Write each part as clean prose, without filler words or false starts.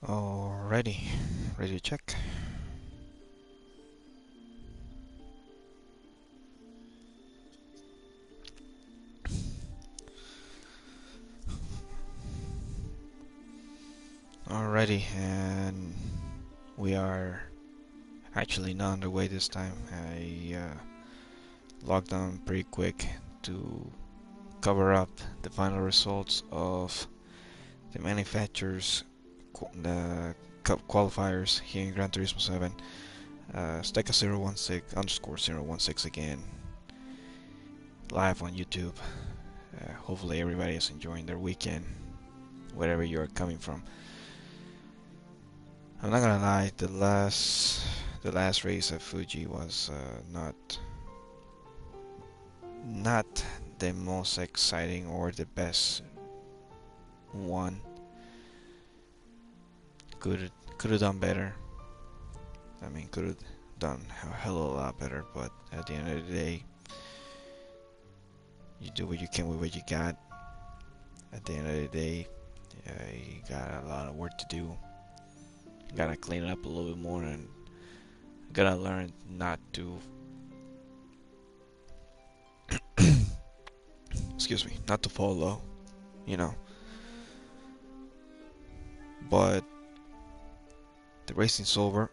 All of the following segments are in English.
Alrighty, ready to check. Alrighty, and we are actually not underway this time. I logged on pretty quick to cover up the final results of the manufacturers the Cup Qualifiers here in Gran Turismo 7. Steka016 underscore 016 again, live on YouTube. Hopefully everybody is enjoying their weekend, wherever you're coming from. I'm not gonna lie, the last race at Fuji was not the most exciting or the best one. Could have done better. I mean, could have done a hell of a lot better, but at the end of the day, you do what you can with what you got. At the end of the day, you got a lot of work to do. Gotta clean it up a little bit more, and gotta learn not to excuse me, not to fall low, you know. But the racing's over.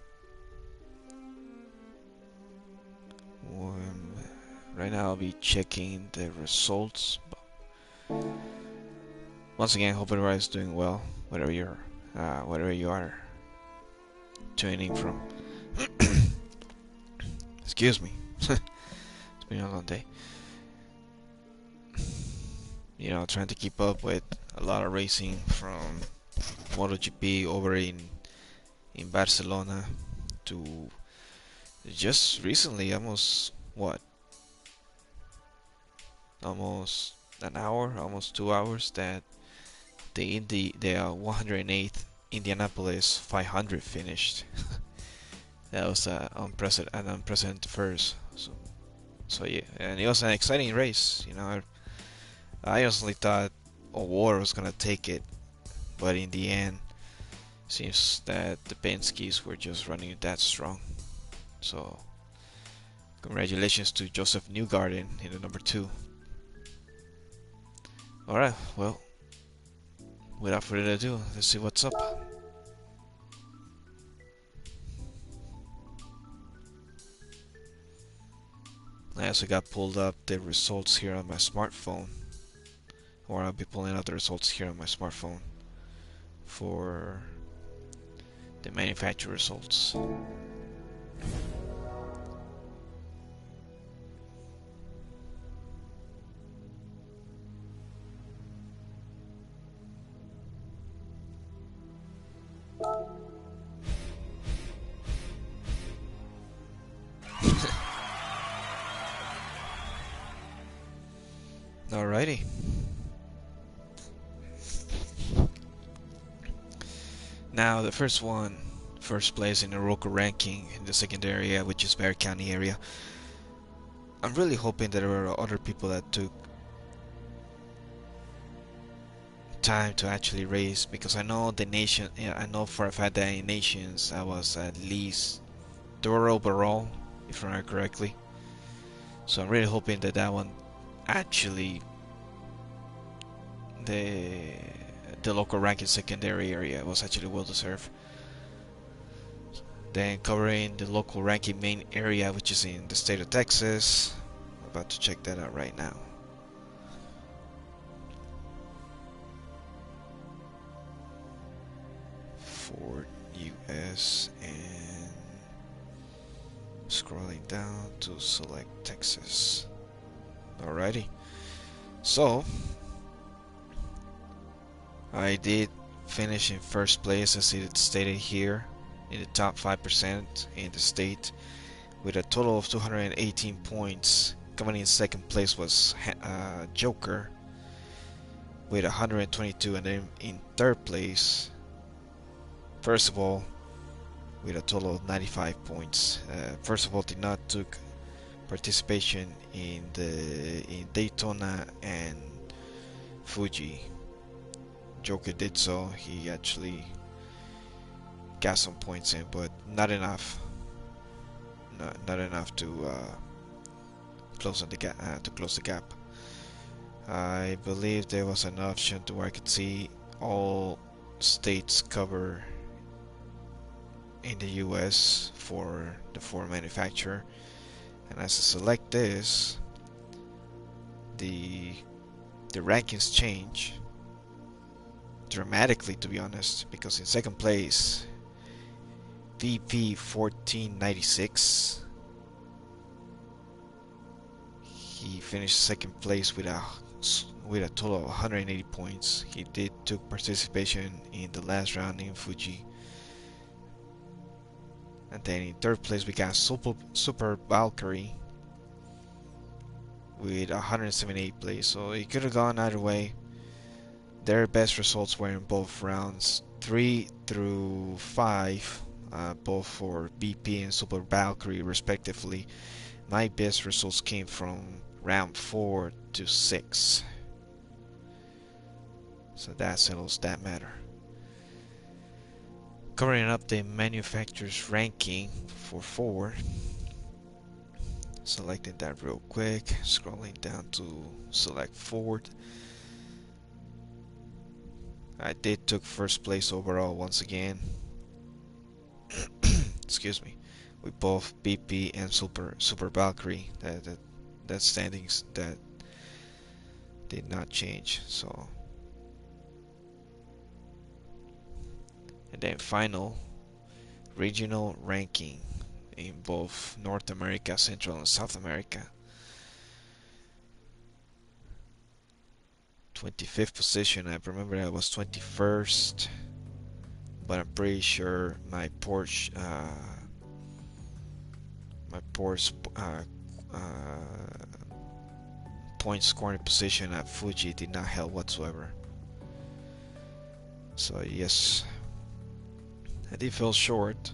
Right now I'll be checking the results. Once again, hope everybody's doing well, whatever you are tuning from. Excuse me. It's been a long day. You know, trying to keep up with a lot of racing from MotoGP over in Barcelona to just recently, almost an hour, almost 2 hours, that the 108th Indianapolis 500 finished. That was an unprecedented first. So yeah, and it was an exciting race. You know, I honestly thought O'Ward was gonna take it, but in the end, seems that the Penske's were just running that strong. So congratulations to Joseph Newgarden in the number 2. Alright, well, without further ado, let's see what's up. I also got pulled up the results here on my smartphone, or I'll be pulling up the results here on my smartphone for the manufacturer results. Alrighty. Now the first place in the local ranking in the second area, which is Bear County area. I'm really hoping that there were other people that took time to actually race, because I know I know for a fact that in nations I was at least third overall, if I remember correctly. So I'm really hoping that that one actually the local ranking secondary area was actually well deserved. Then covering the local ranking main area, which is in the state of Texas. I'm about to check that out right now. For US, and scrolling down to select Texas. Alrighty. So I did finish in first place, as it stated here, in the top 5% in the state, with a total of 218 points. Coming in second place was Joker with 122, and then in third place, first of all, with a total of 95 points. First of all, did not took participation in Daytona and Fuji. Joker did so. He actually got some points in, but not enough. Not enough to close the gap. To close the gap. I believe there was an option to where I could see all states cover in the US for the Ford manufacturer, and as I select this, the rankings change dramatically, to be honest, because in second place VP 1496, he finished second place with a total of 180 points. He did took participation in the last round in Fuji. And then in third place we got Super Valkyrie with 178 plays. So it could have gone either way. Their best results were in both rounds 3 through 5, both for BP and Super Valkyrie respectively. My best results came from round 4 to 6. So that settles that matter. Covering up the manufacturer's ranking for Ford. Selecting that real quick. Scrolling down to select Ford. I did took first place overall once again. Excuse me. With both BP and Super Valkyrie. That standings that did not change. So. And then final regional ranking in both North America, Central and South America. 25th position. I remember I was 21st, but I'm pretty sure my Porsche point scoring position at Fuji did not help whatsoever. So yes, I did feel short.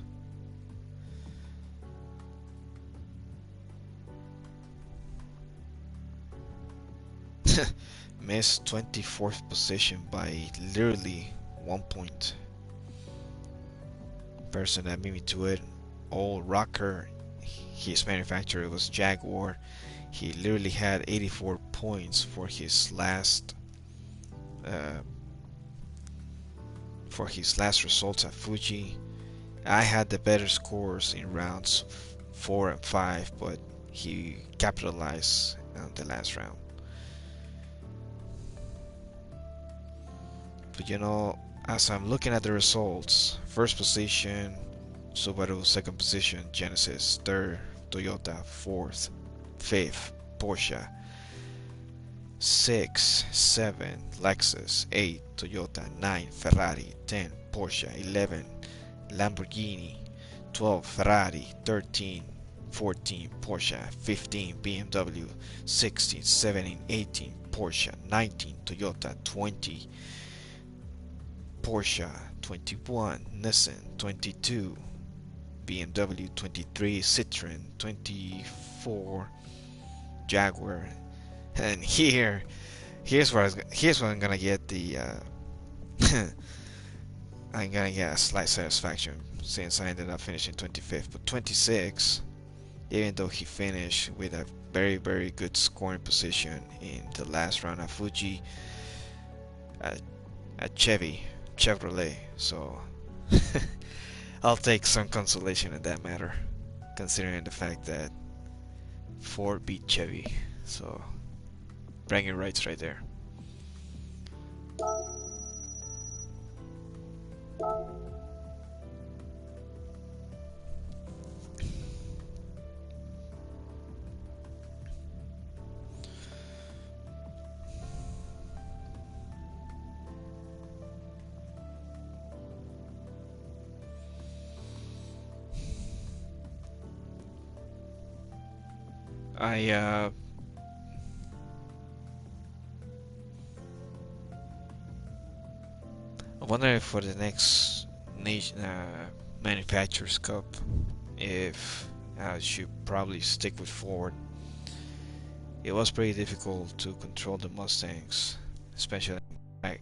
Missed 24th position by literally 1 point. Person that beat me to it, old rocker, his manufacturer was Jaguar. He literally had 84 points for his last results at Fuji. I had the better scores in rounds 4 and 5, but he capitalized on the last round. But you know, as I'm looking at the results, first position Subaru, second position Genesis, third Toyota, fourth, fifth Porsche, 6, 7 Lexus, 8 Toyota, 9 Ferrari, 10 Porsche, 11 Lamborghini, 12 Ferrari, 13, 14 Porsche, 15 BMW, 16, 17, 18 Porsche, 19 Toyota, 20 Porsche, 21 Nissan, 22 BMW, 23 Citroen, 24 Jaguar, and here's where I'm gonna get the I'm gonna get a slight satisfaction since I ended up finishing 25th, but 26, even though he finished with a very good scoring position in the last round at Fuji at Chevrolet, so I'll take some consolation in that matter, considering the fact that Ford beat Chevy. So bragging rights right there. I wonder if for the next Manufacturers Cup, if I should probably stick with Ford. It was pretty difficult to control the Mustangs, especially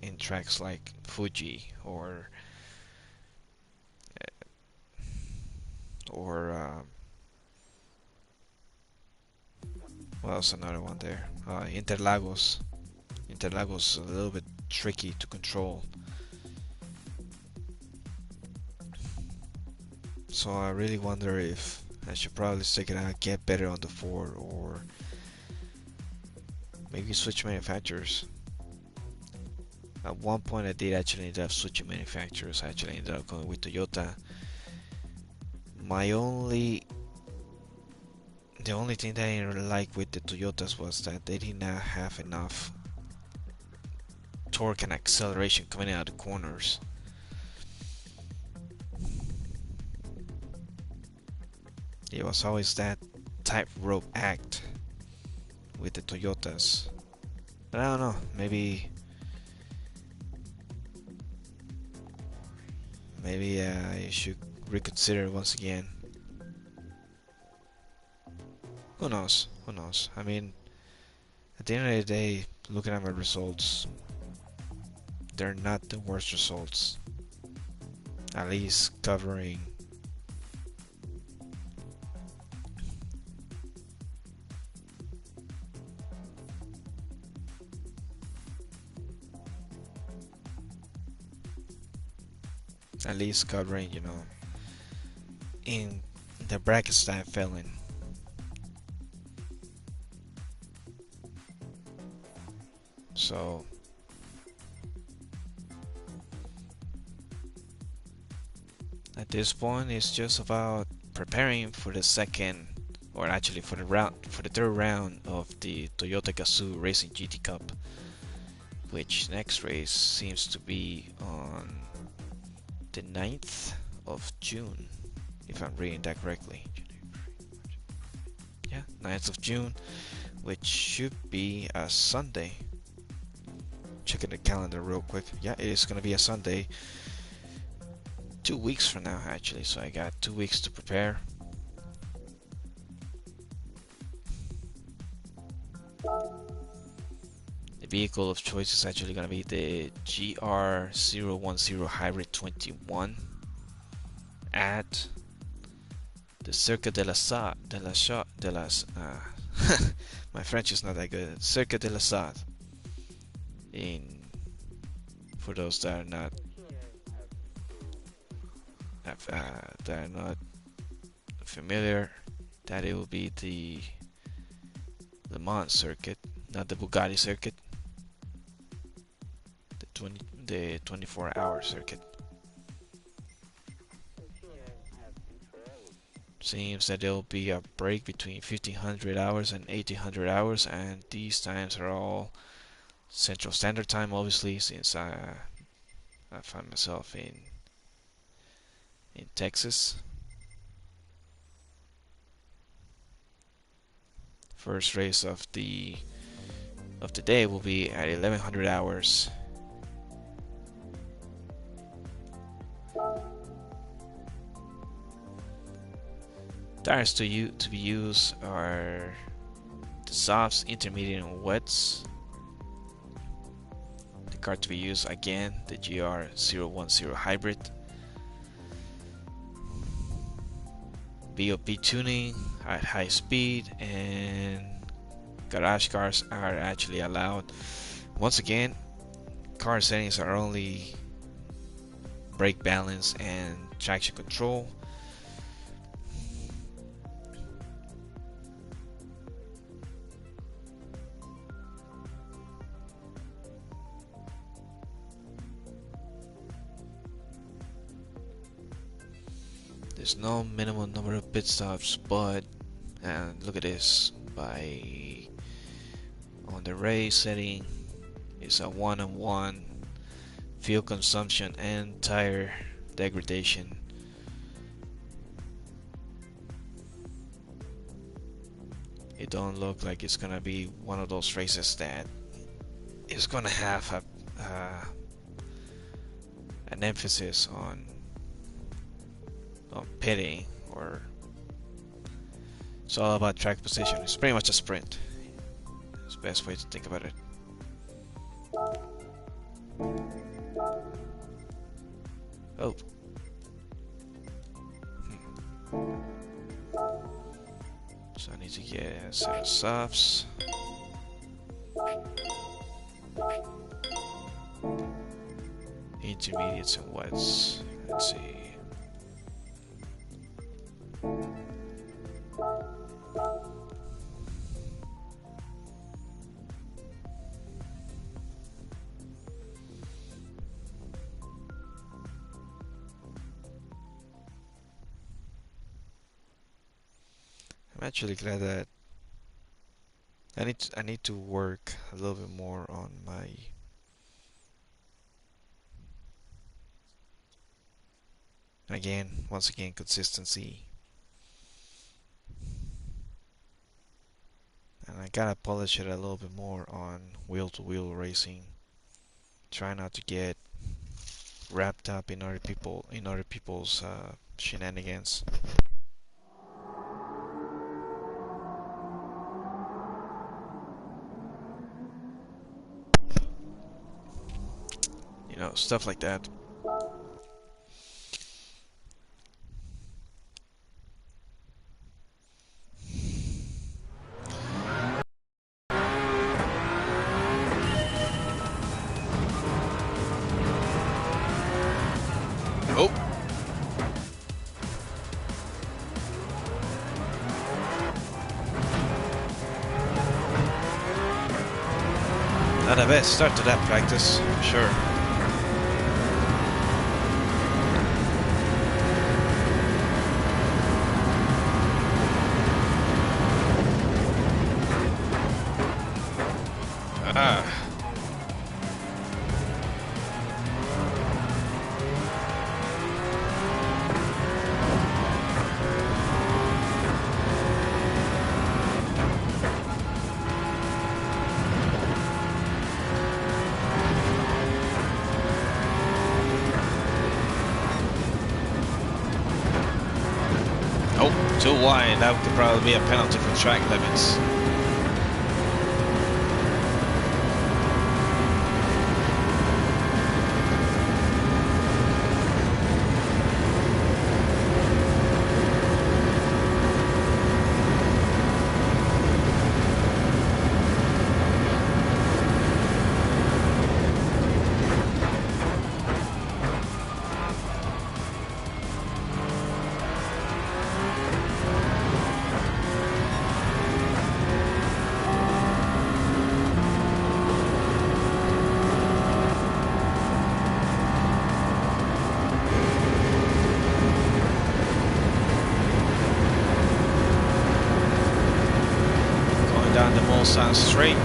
in tracks like Fuji or or what else? Another one there. Interlagos. Interlagos a little bit tricky to control. So I really wonder if I should probably stick it out, get better on the Ford, or maybe switch manufacturers. At one point I did actually end up switching manufacturers. I actually ended up going with Toyota. The only thing that I didn't really like with the Toyotas was that they did not have enough torque and acceleration coming out of the corners. It was always that tightrope act with the Toyotas. But I don't know, maybe I should reconsider once again. Who knows? Who knows? I mean, at the end of the day, looking at my results, they're not the worst results. At least covering you know, in the brackets that I fell in. So at this point, it's just about preparing for the second, or actually for the third round of the Toyota Gazoo Racing GT Cup, which next race seems to be on the 9th of June, if I'm reading that correctly. Yeah, 9th of June, which should be a Sunday. Checking the calendar real quick. Yeah, it is going to be a Sunday. 2 weeks from now, actually, so I got 2 weeks to prepare. The vehicle of choice is actually going to be the GR010 Hybrid 21 at the Circuit de las my French is not that good. Circuit de la Sade. For those that are not familiar, that it will be the Le Mans circuit, not the Bugatti circuit, the 24-hour circuit. Seems that there will be a break between 1500 hours and 1800 hours, and these times are all Central Standard Time, obviously, since I find myself in Texas. First race of the day will be at 1100 hours. Tires to be used are the softs, intermediate, and wets. The car to be used again, the GR010 Hybrid. BOP tuning at high speed, and garage cars are actually allowed. Once again, car settings are only brake balance and traction control. There's no minimum number of pit stops, but look at this, on the race setting, it's a 1-on-1 fuel consumption and tire degradation. It don't look like it's gonna be one of those races that is gonna have an emphasis on pitting, or it's all about track position. It's pretty much a sprint. It's the best way to think about it. Oh. So I need to get a set of softs. Intermediates and wets. Let's see. I'm actually glad that I need to work a little bit more on my once again consistency, and I gotta polish it a little bit more on wheel-to-wheel racing. Try not to get wrapped up in other people's shenanigans. You know, stuff like that. Oh. Not the best start to that practice, for sure. Too wide, that would probably be a penalty for track limits. Down the Mulsanne straight.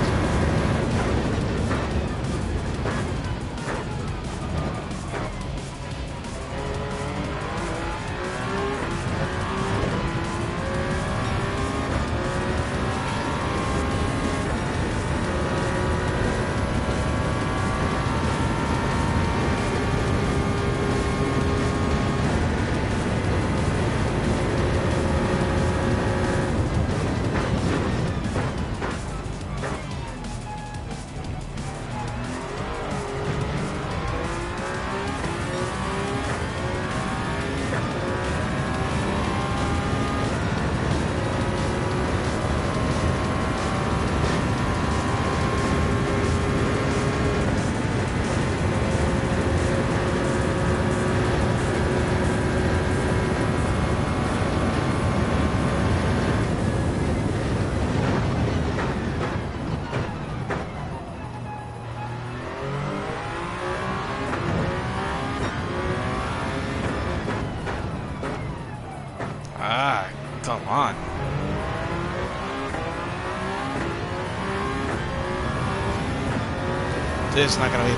Ah, come on. This is not gonna be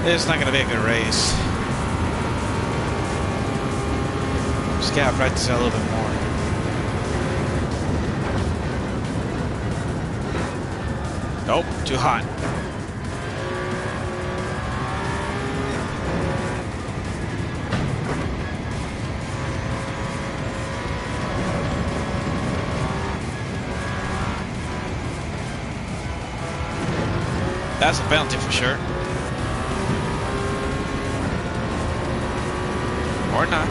This is not gonna be a good race. Just gotta practice it a little bit more. Nope, too hot. That's a penalty for sure. Or not.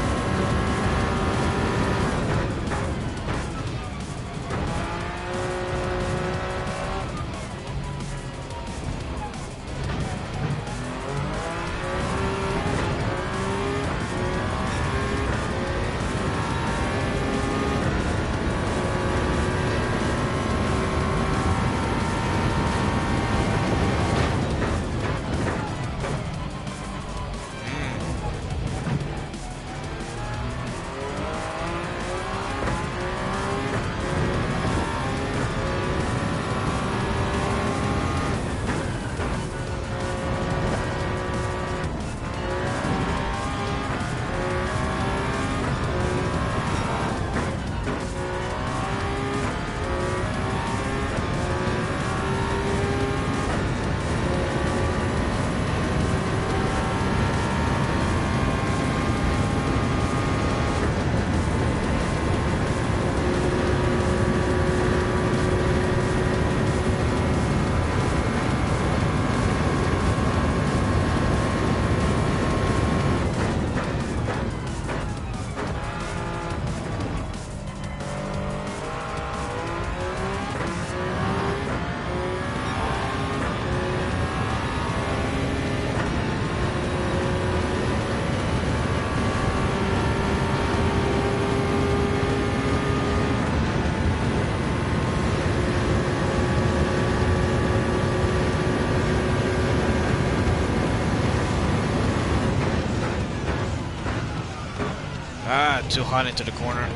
Ah, too hot into the corner.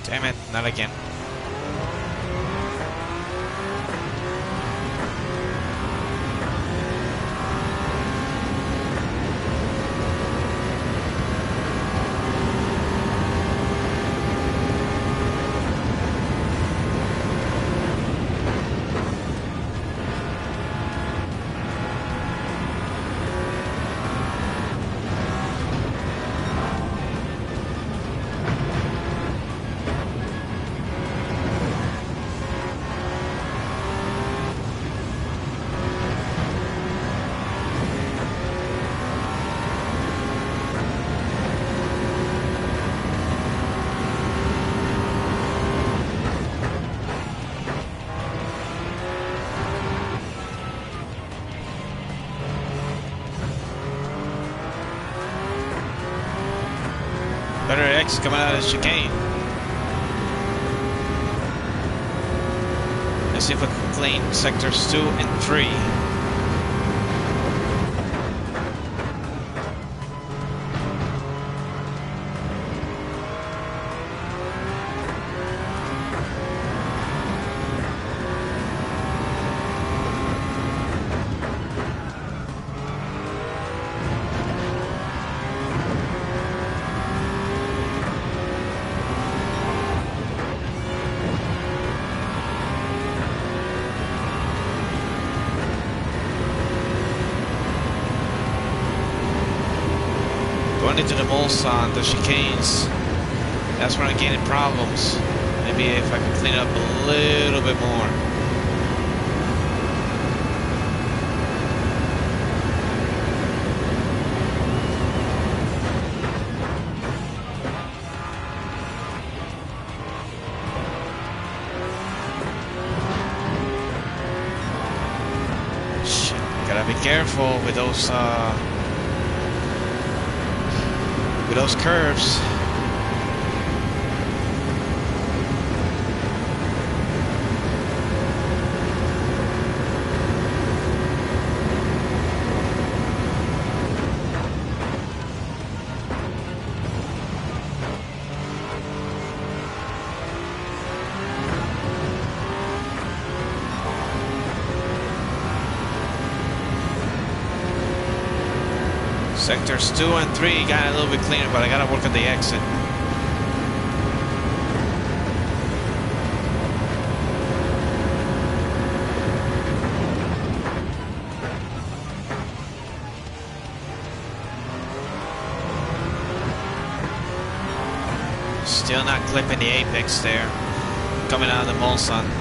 Damn it, not again. Better X coming out of the chicane. Let's see if we can clean sectors 2 and 3. Going into the Mulsanne, the chicanes, that's where I'm gaining problems. Maybe if I can clean up a little bit more. Shit, gotta be careful with those curves. Sectors 2 and 3 got a little bit cleaner, but I gotta work on the exit. Still not clipping the apex there. Coming out of the Mulsanne.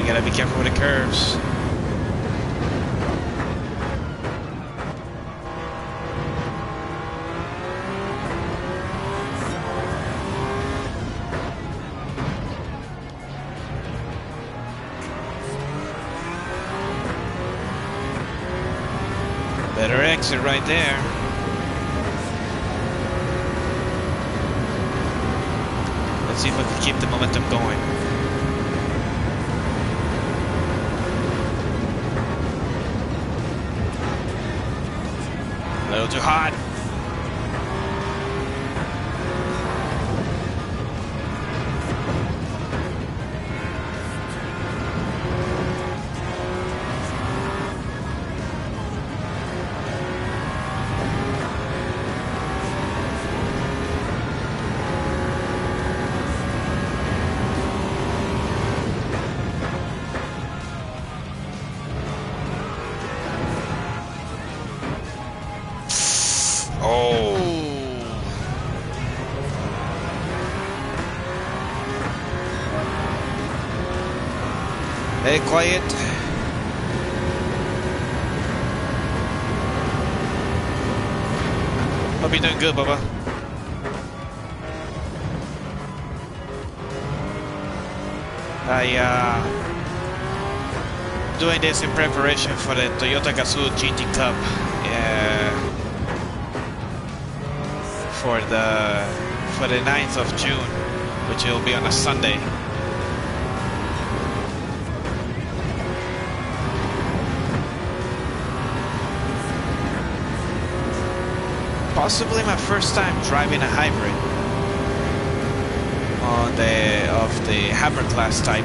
Gotta be careful with the curves. Better exit right there. Let's see if we can keep the momentum going. A little too hot. Oh! Hey, quiet. Hope you're doing good, Baba. Doing this in preparation for the Toyota Gazoo GT Cup. For the 9th of June, which will be on a Sunday. Possibly my first time driving a hybrid of the Hammer class type.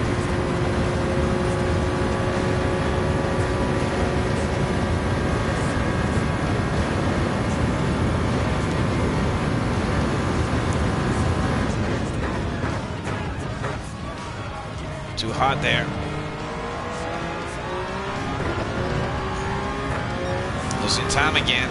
Too hot there. Losing time again.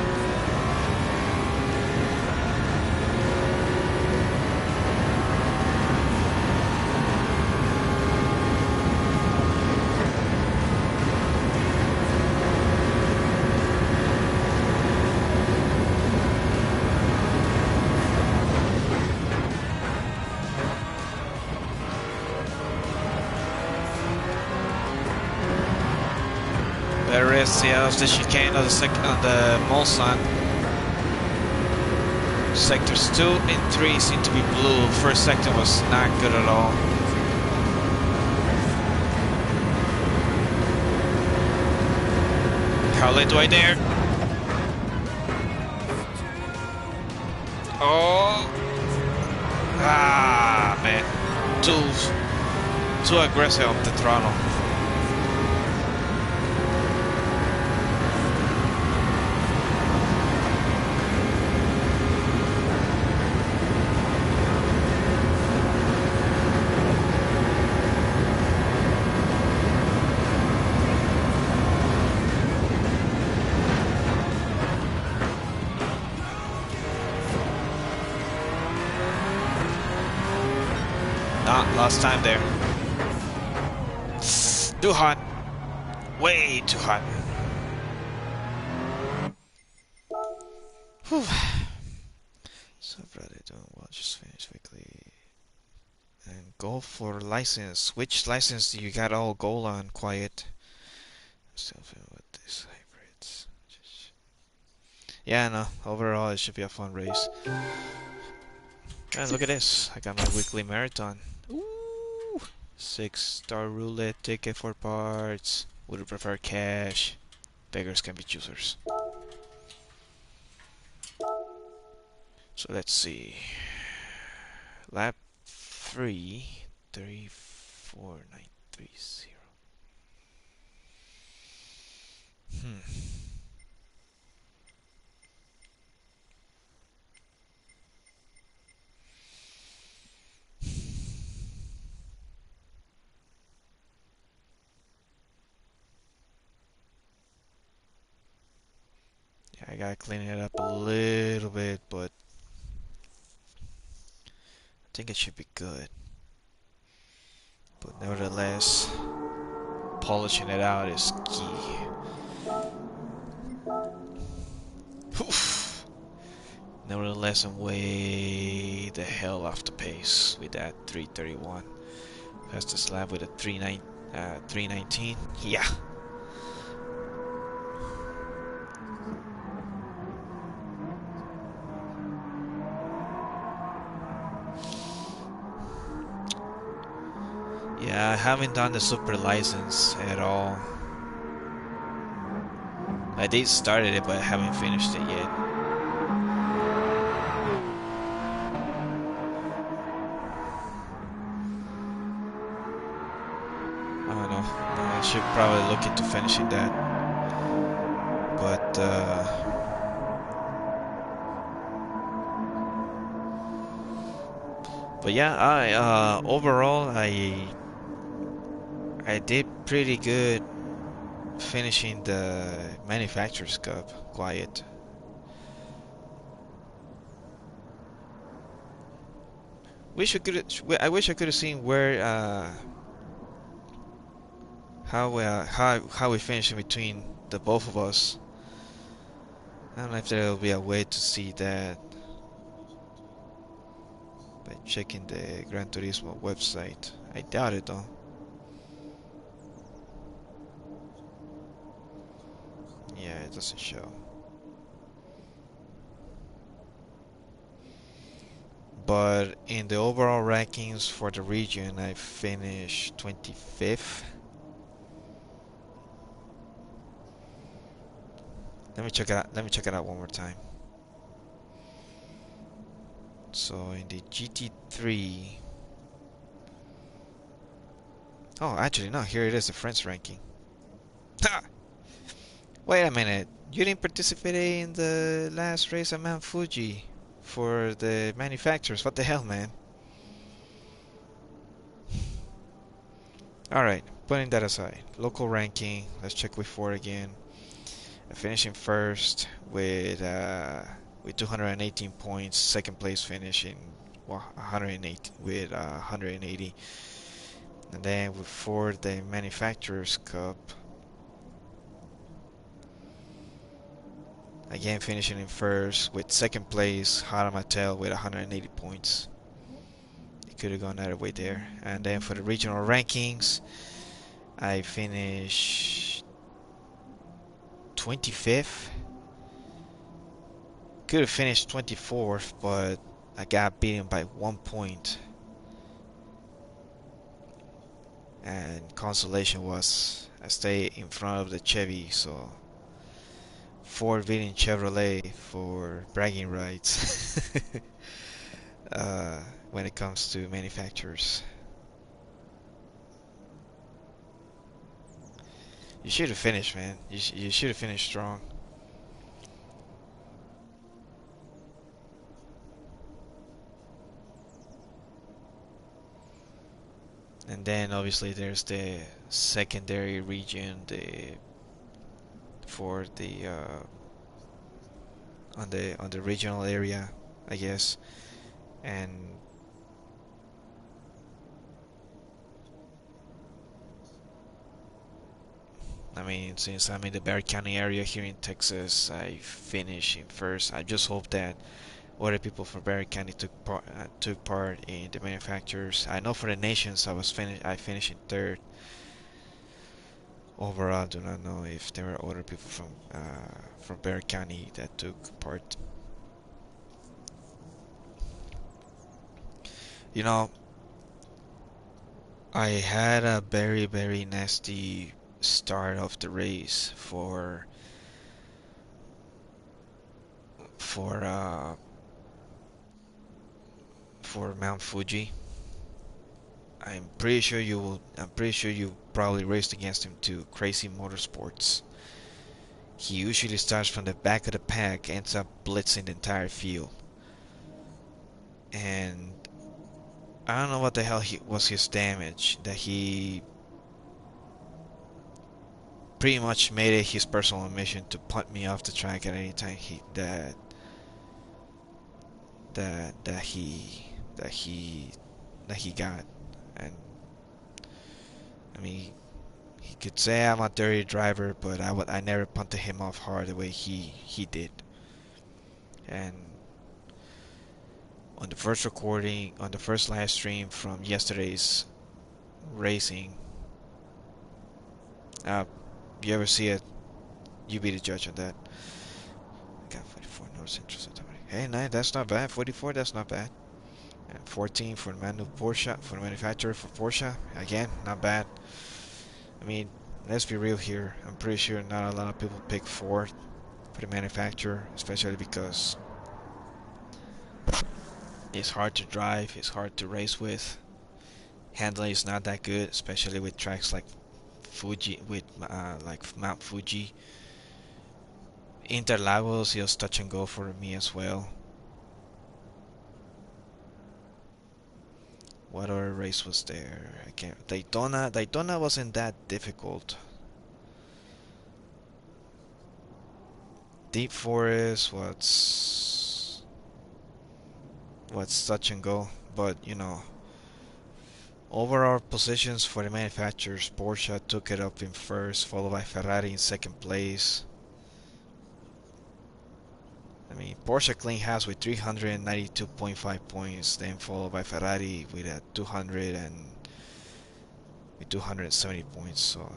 Yeah, the chicane on the Mulsanne. Sectors 2 and 3 seem to be blue. First sector was not good at all. How late do I dare? Oh! Ah, man. Too aggressive on the throttle. Lost time there. Too hot. Way too hot. Whew. So brother, doing well. Just finished quickly. And go for license. Which license do you got all gold on? Quiet. Still feeling with these hybrids. Yeah, no. Overall, it should be a fun race. And look at this. I got my weekly marathon. Ooh. 6-star roulette ticket for parts. Would you prefer cash? Beggars can be choosers. So let's see. Lap 3, 34930. I gotta clean it up a little bit, but I think it should be good. But nevertheless, polishing it out is key. Oof. Nevertheless, I'm way the hell off the pace with that 331. Fastest lap with a 319. Yeah. Yeah, I haven't done the super license at all. I did started it, but I haven't finished it yet. I don't know. I should probably look into finishing that. But yeah, overall I did pretty good finishing the Manufacturers Cup quiet. I wish I could have seen where how we finished in between the both of us. I don't know if there will be a way to see that by checking the Gran Turismo website. I doubt it though. Yeah, it doesn't show. But in the overall rankings for the region, I finished 25th. Let me check it out. Let me check it out one more time. So in the GT3. Oh, actually no. Here it is, the French ranking. Ha! Wait a minute. You didn't participate in the last race at Mount Fuji for the manufacturers. What the hell, man? Alright, putting that aside. Local ranking. Let's check with 4 again. Finishing first with 218 points. Second place finishing 108 with 180. And then for the Manufacturers Cup, again finishing in first with second place Mattel with 180 points. It could have gone either way there. And then for the regional rankings, I finished 25th. Could have finished 24th, but I got beaten by 1 point. And consolation was I stayed in front of the Chevy, so Ford beating Chevrolet for bragging rights when it comes to manufacturers. You should have finished, man. You should have finished strong. And then obviously there's the secondary region, for the on the regional area, I guess. And I mean, since I'm in the Barry County area here in Texas, I finished in first. I just hope that other people from Barry County took part in the manufacturers. I know for the nations, I finished in third. Overall, I do not know if there were other people from Barry County that took part. You know, I had a very nasty start of the race for uh, for Mount Fuji. I'm pretty sure you probably raced against him too. Crazy Motorsports. He usually starts from the back of the pack, ends up blitzing the entire field. And I don't know what the hell was his damage, that he pretty much made it his personal mission to punt me off the track at any time that he got. And I mean, he could say I'm a dirty driver, but I never punted him off hard the way he did. And on the first live stream from yesterday's racing, you ever see it, you be the judge on that. Got 44 North Central Santa Maria. Hey, 9, that's not bad. 44, that's not bad. And 14 for the manufacturer for Porsche. Again, not bad. I mean, let's be real here. I'm pretty sure not a lot of people pick Ford for the manufacturer, especially because it's hard to drive, it's hard to race with. Handling is not that good, especially with tracks like like Mount Fuji. Interlagos, just touch and go for me as well. What other race was there? I can't. Daytona wasn't that difficult. Deep Forest, what's touch and go. but you know, overall positions for the manufacturers, Porsche took it up in first, followed by Ferrari in second place. I mean, Porsche clean house with 392.5 points, then followed by Ferrari with a 270 points. So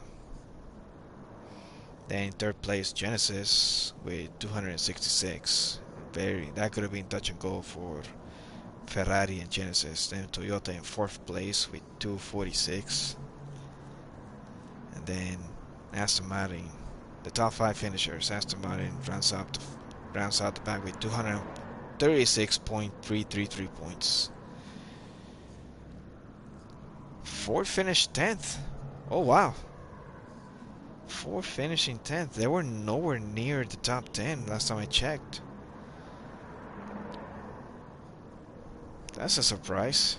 then in third place, Genesis with 266. That could have been touch and go for Ferrari and Genesis. Then Toyota in fourth place with 246. And then Aston Martin, the top five finishers. Aston Martin rounds out the back with 236.333 points. Ford finished 10th. Oh wow. Ford finishing 10th. They were nowhere near the top 10 last time I checked. That's a surprise.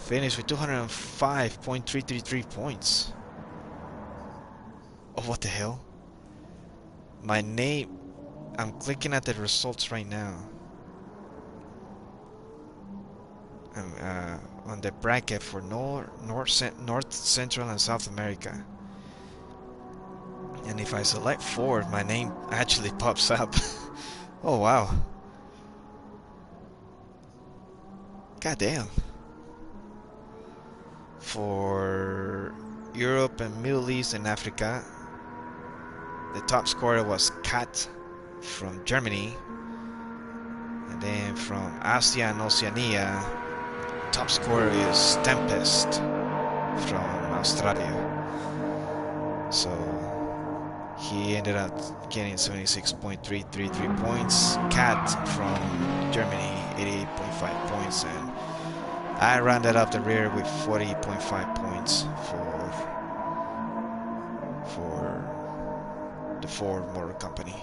Finished with 205.333 points. Oh, what the hell? My name... I'm clicking at the results right now. On the bracket for North, Central, and South America. And if I select Ford, my name actually pops up. Oh, wow. God damn. For Europe and Middle East and Africa, the top scorer was Kat from Germany. And then from Asia and Oceania, top scorer is Tempest from Australia. So he ended up getting 76.333 points. Kat from Germany, 88.5 points. And I rounded up the rear with 40.5 points for the Ford Motor Company.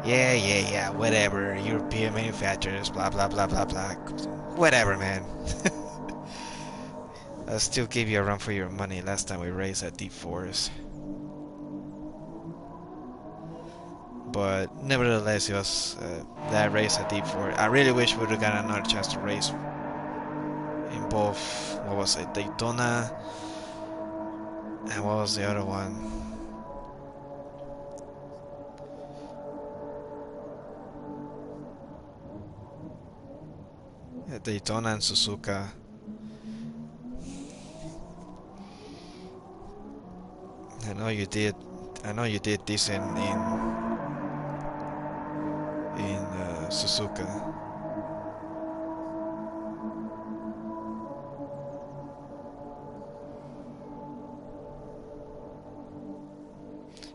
Yeah, whatever. European manufacturers, blah, blah, blah, blah, blah. Whatever, man. I'll still give you a run for your money last time we raced at Deep Forest. But nevertheless, it was that race at Deep Forest. I really wish we would have got another chance to race in both, what was it, Daytona, and what was the other one? Daytona and Suzuka. I know you did decent in Suzuka.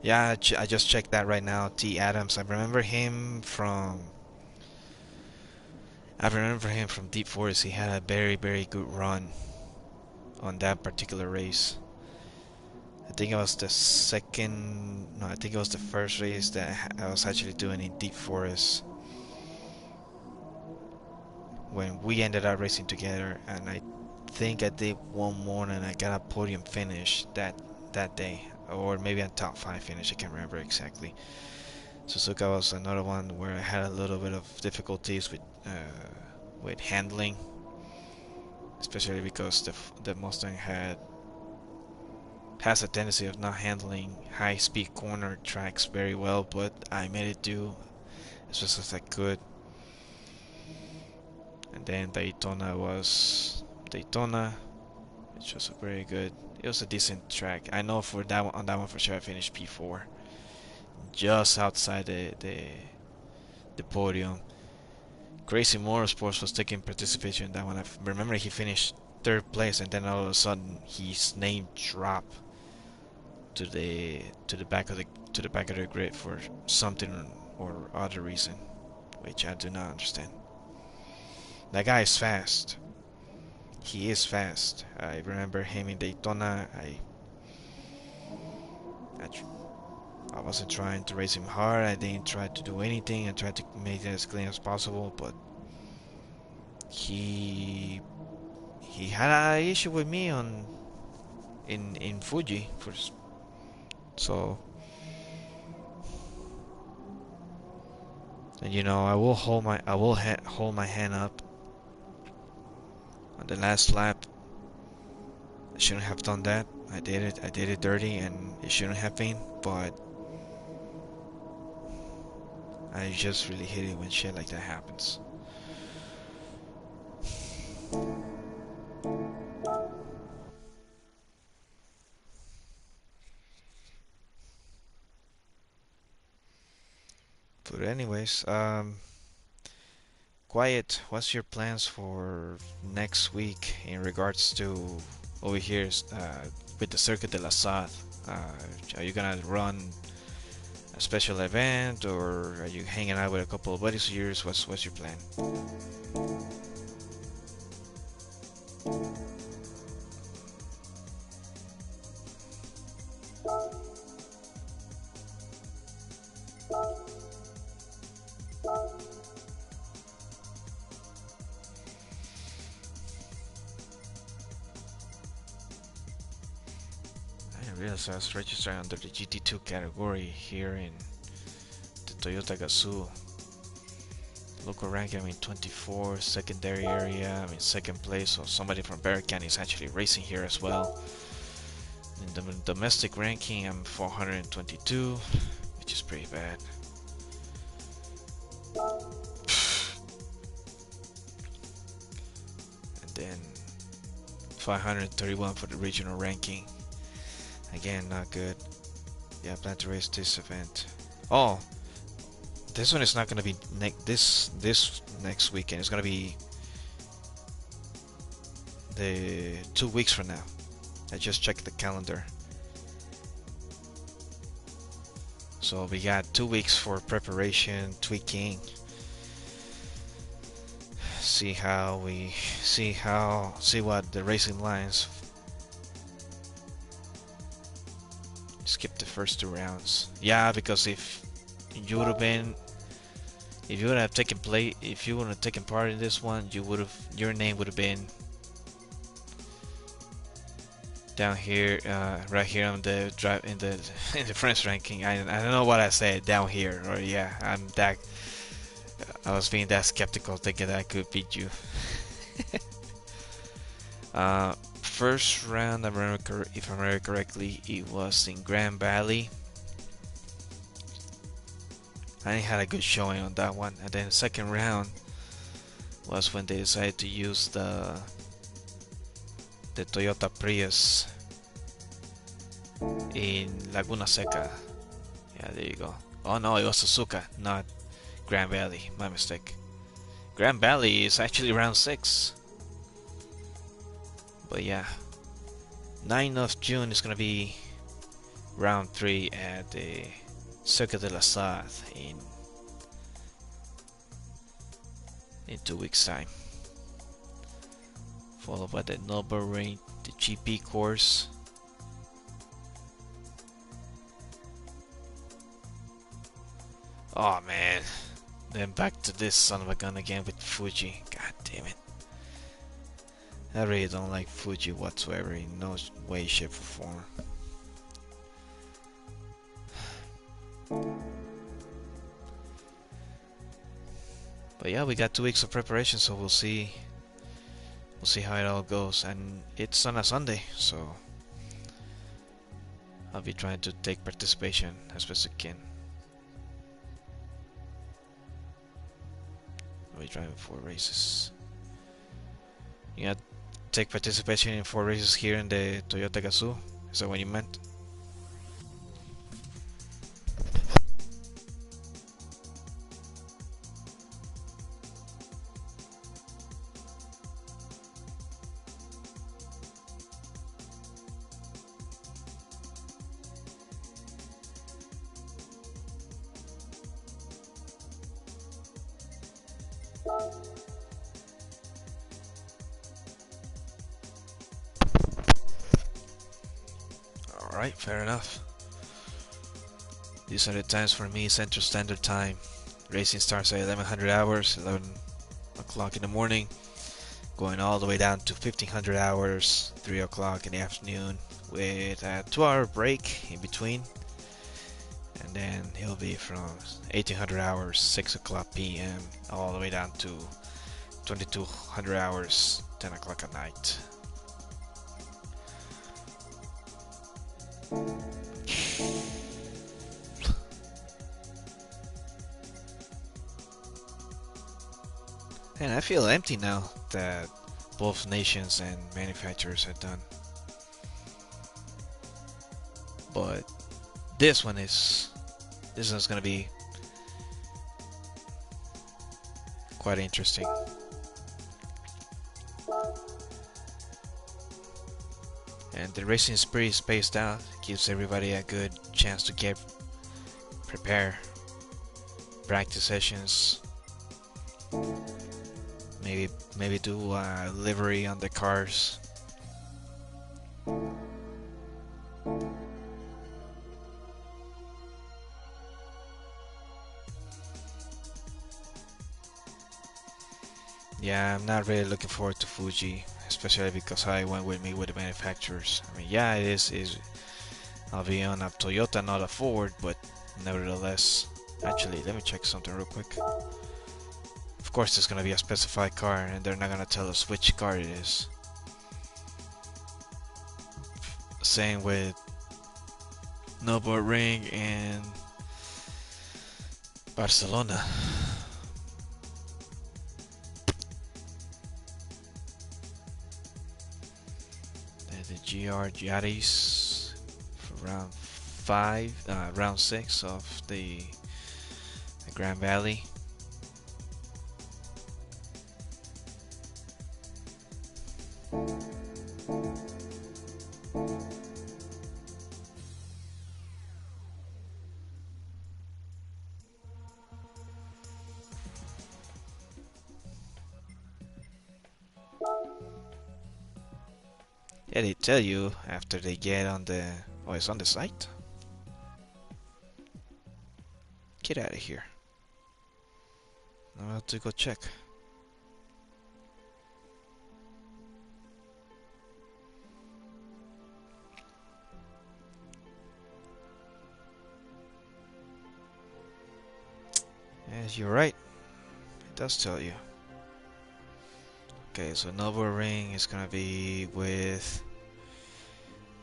Yeah, I just checked that right now. T. Adams. I remember him from Deep Forest. He had a very, very good run on that particular race. I think it was the first race that I was actually doing in Deep Forest when we ended up racing together, and I think I did one more and I got a podium finish that day, or maybe a top 5 finish. I can't remember exactly. Suzuka was another one where I had a little bit of difficulties with handling, especially because the Mustang has a tendency of not handling high-speed corner tracks very well, but I made it do as best as I could. And then Daytona, which was a very good. It was a decent track. I know for that one, on that one for sure, I finished P4, just outside the podium. Crazy Motorsports was taking participation in that one. I remember he finished 3rd place, and then all of a sudden his name dropped to the back of the grid for something or other reason, which I do not understand. That guy is fast. He is fast. I remember him in Daytona. I wasn't trying to race him hard. I didn't try to do anything. I tried to make it as clean as possible, but he had an issue with me in Fuji first. So And you know, hold my hand up on the last lap. I shouldn't have done that. I did it dirty, and it shouldn't have been. But I just really hate it when shit like that happens. But anyways, Quiet, what's your plans for next week in regards to over here with the Circuit de la Sade? Are you gonna run a special event, or are you hanging out with a couple of buddies of yours? What's your plan? I didn't realize I was registered under the GT2 category here in the Toyota Gazoo. Local ranking, 24, secondary area, second place, so somebody from Barry County is actually racing here as well. In the domestic ranking, I'm 422, which is pretty bad. And then 531 for the regional ranking. Again, not good. Yeah, I plan to race this event. Oh, this one is not gonna be this next weekend. It's gonna be the 2 weeks from now. I just checked the calendar. So we got 2 weeks for preparation, tweaking. See what the racing lines. Skip the first 2 rounds. Yeah, because if you would have taken part in this one, your name would have been down here, right here on the drive in the France ranking. I don't know what I said, down here, or yeah, I was being that skeptical, thinking that I could beat you. First round, if I remember correctly, it was in Grand Valley. I had a good showing on that one. And then the second round was when they decided to use the Toyota Prius in Laguna Seca. Yeah, there you go. Oh no, it was Suzuka, not Grand Valley. My mistake. Grand Valley is actually round 6. But yeah, 9th of June is gonna be round 3 at the Circuit de la Sade in 2 weeks time, followed by the Nürburgring, the GP course. Oh man, then back to this son of a gun again with Fuji. God damn it. I really don't like Fuji whatsoever, in no way, shape, or form. But yeah, we got 2 weeks of preparation, so we'll see how it all goes. And it's on a Sunday, so I'll be trying to take participation as best I can. I'll be driving 4 races. You got take participation in 4 races here in the Toyota Gazoo? Is that what you meant? Alright, fair enough. These are the times for me, Central Standard Time. Racing starts at 1100 hours, 11 o'clock in the morning, going all the way down to 1500 hours, 3 o'clock in the afternoon, with a 2-hour break in between. and then he'll be from 1800 hours 6 o'clock p.m. all the way down to 2200 hours 10 o'clock at night. And I feel empty now that both nations and manufacturers are done. But this one's gonna be quite interesting. And the racing is pretty spaced out, gives everybody a good chance to get prepare, practice sessions, maybe do a livery on the cars. Yeah, I'm not really looking forward to Fuji, especially because I went with the manufacturers. I mean, yeah, I'll be on a Toyota, not a Ford, but nevertheless. Actually, let me check something real quick. Of course, it's gonna be a specified car, and they're not gonna tell us which car it is. Same with Nürburgring and Barcelona. The GR Yaris for round 6 of the Grand Valley. Yeah, they tell you after they get on the... Oh, it's on the site? Get out of here. Now I have to go check. Yes, you're right. It does tell you. Okay, so Nürburgring is gonna be with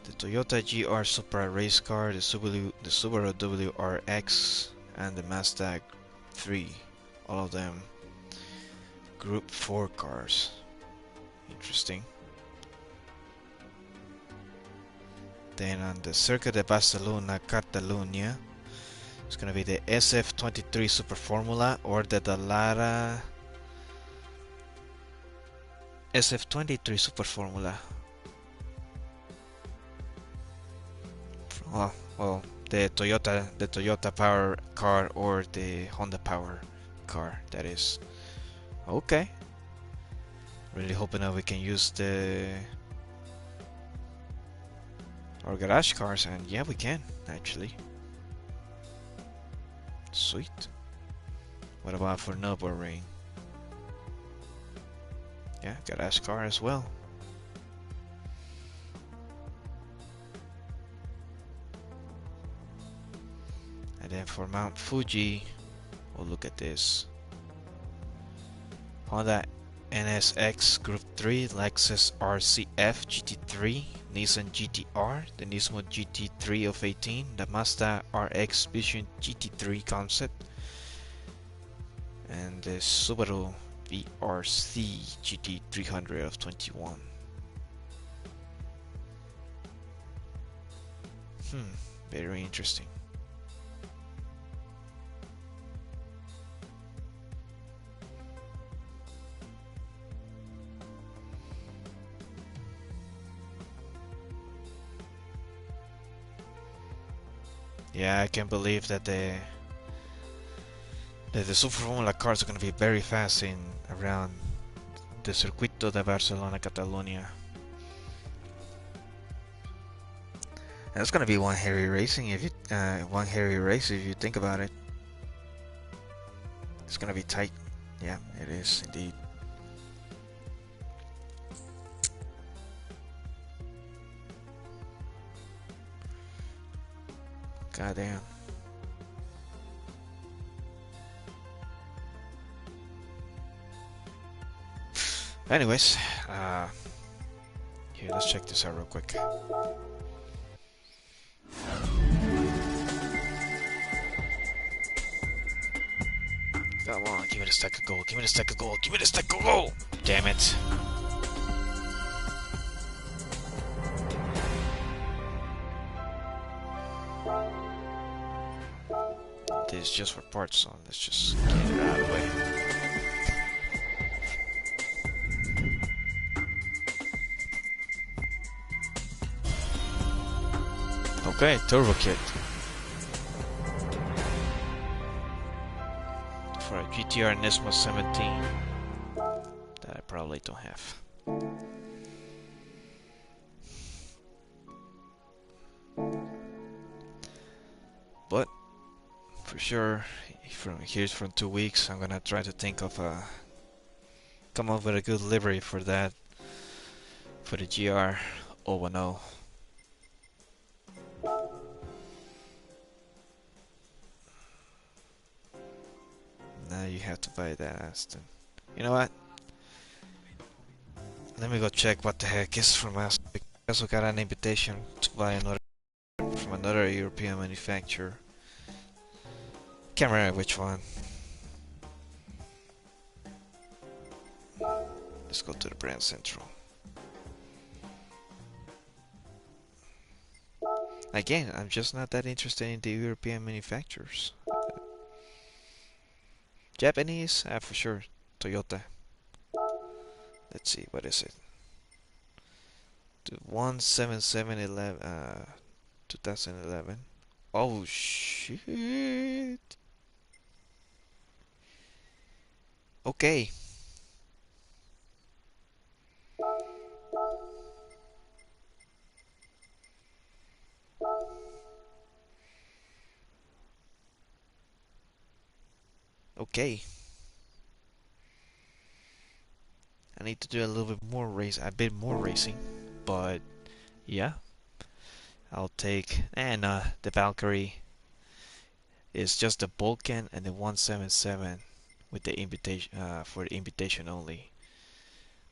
the Toyota GR Supra race car, the Subaru WRX, and the Mazda 3. All of them Group 4 cars. Interesting. Then on the Circuit de Barcelona, Catalunya, it's gonna be the SF23 Super Formula or the Dallara SF23 Super Formula. Well, the Toyota Power car or the Honda Power car. That is okay. Really hoping that we can use our garage cars, and yeah, we can actually. Sweet. What about for Nürburgring? Yeah, garage car as well. And then for Mount Fuji, we'll look at this. Honda NSX Group 3, Lexus RCF GT3, Nissan GTR, the Nismo GT3 of 18, the Mazda RX Vision GT3 concept, and the Subaru VRC GT300 of 21. Very interesting. Yeah, I can't believe that the Super Formula cars are going to be very fast around the Circuito de Barcelona, Catalunya. And it's going to be one hairy race if you think about it. It's going to be tight. Yeah, it is indeed. Goddamn. Anyways, here, let's check this out real quick. Come on, give me the stack of gold, give me the stack of gold, give me the stack of gold! Damn it. This is just for parts, so let's just get it out of the way. Okay, turbo kit. For a GTR Nismo 17 that I probably don't have. But for sure, from 2 weeks, I'm gonna try to think of come up with a good livery for that, for the GR 010. Now you have to buy that Aston. You know what? Let me go check what the heck is from Aston. I also got an invitation to buy another from another European manufacturer. Can't remember which one. Let's go to the brand central. Again, I'm just not that interested in the European manufacturers. Japanese, for sure. Toyota. Let's see, what is it? The 17711, 2011. Oh shit. Okay. Okay. I need to do a little bit more a bit more racing, but yeah, I'll take. And the Valkyrie is just the Vulcan and the 177 with the invitation for the invitation only.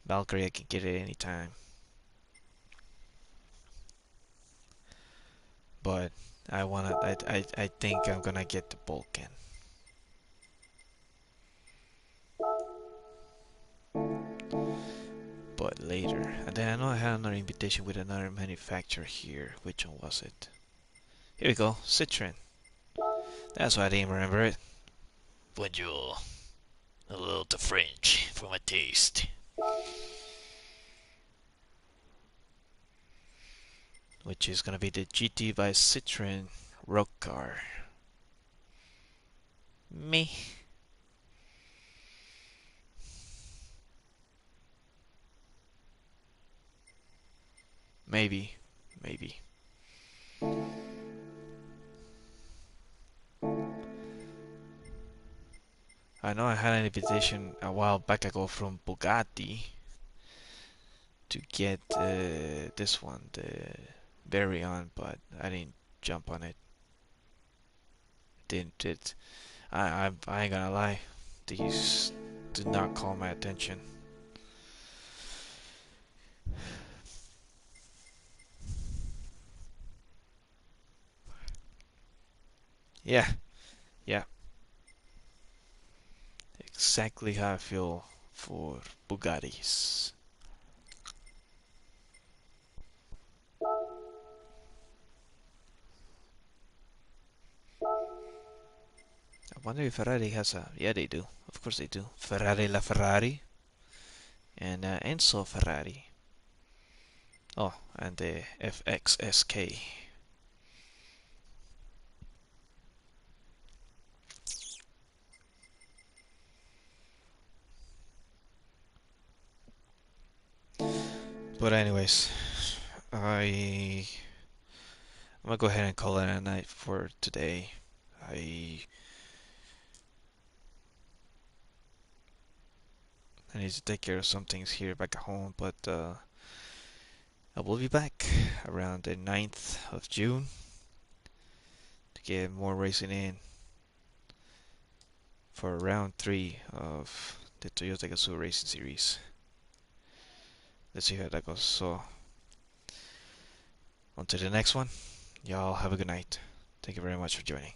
Valkyrie I can get it anytime, but I think I'm gonna get the Vulcan. But later. And then I know I had another invitation with another manufacturer here. Which one was it? Here we go, Citroen. That's why I didn't remember it. Bonjour. A little too French for my taste. Which is gonna be the GT by Citroen rock car. Me. Maybe. Maybe. I know I had an invitation a while back ago from Bugatti to get this one, the Variant, but I didn't jump on it. Didn't it? I ain't gonna lie, these did not call my attention. Yeah, yeah, exactly how I feel for Bugattis. I wonder if Ferrari has a. Yeah, they do. Of course they do. Ferrari La Ferrari and Enzo Ferrari. Oh, and the FXSK. But anyways, I'm gonna go ahead and call it a night for today. I I need to take care of some things here back at home, but I will be back around the 9th of June to get more racing in for round 3 of the Toyota Gazoo Racing Series. let's see how that goes. So, on to the next one. Y'all have a good night. Thank you very much for joining.